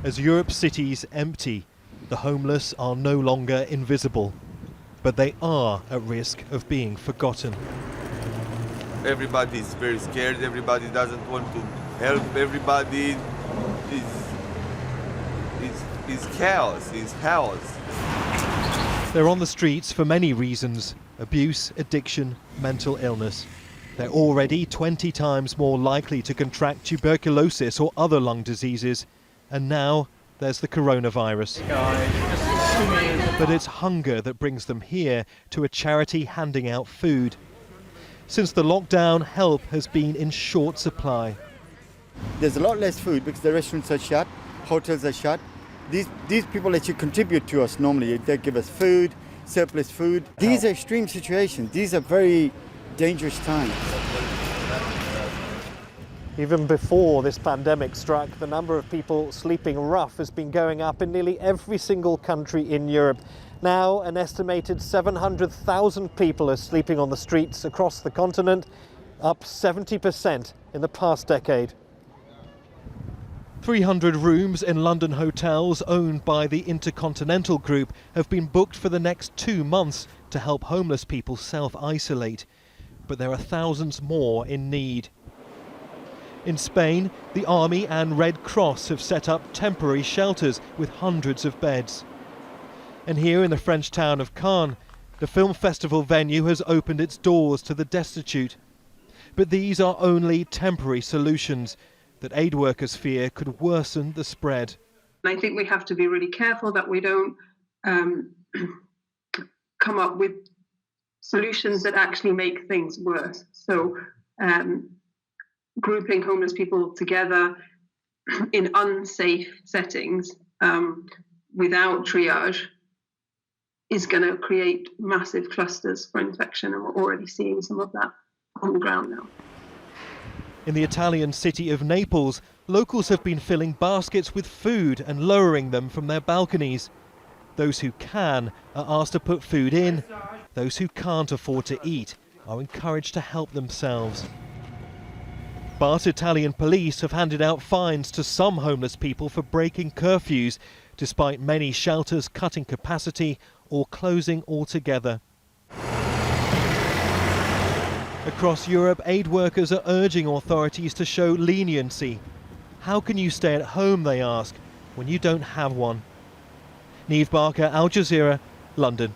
As Europe's cities empty, the homeless are no longer invisible, but they are at risk of being forgotten. Everybody is very scared, everybody doesn't want to help, everybody is chaos, is chaos. They're on the streets for many reasons: abuse, addiction, mental illness. They're already 20 times more likely to contract tuberculosis or other lung diseases. And now there's the coronavirus. But it's hunger that brings them here to a charity handing out food. Since the lockdown, help has been in short supply. There's a lot less food because the restaurants are shut, hotels are shut. These people actually contribute to us normally. They give us food, surplus food. These are extreme situations. These are very dangerous times. Even before this pandemic struck, the number of people sleeping rough has been going up in nearly every single country in Europe. Now, an estimated 700,000 people are sleeping on the streets across the continent, up 70% in the past decade. 300 rooms in London hotels owned by the Intercontinental Group have been booked for the next 2 months to help homeless people self-isolate. But there are thousands more in need. In Spain, the Army and Red Cross have set up temporary shelters with hundreds of beds. And here in the French town of Cannes, the film festival venue has opened its doors to the destitute. But these are only temporary solutions that aid workers fear could worsen the spread. I think we have to be really careful that we don't come up with solutions that actually make things worse. So grouping homeless people together in unsafe settings without triage is going to create massive clusters for infection, and we're already seeing some of that on the ground now. In the Italian city of Naples, locals have been filling baskets with food and lowering them from their balconies. Those who can are asked to put food in. Those who can't afford to eat are encouraged to help themselves. But Italian police have handed out fines to some homeless people for breaking curfews, despite many shelters cutting capacity or closing altogether. Across Europe, aid workers are urging authorities to show leniency. How can you stay at home, they ask, when you don't have one? Neave, Al Jazeera, London.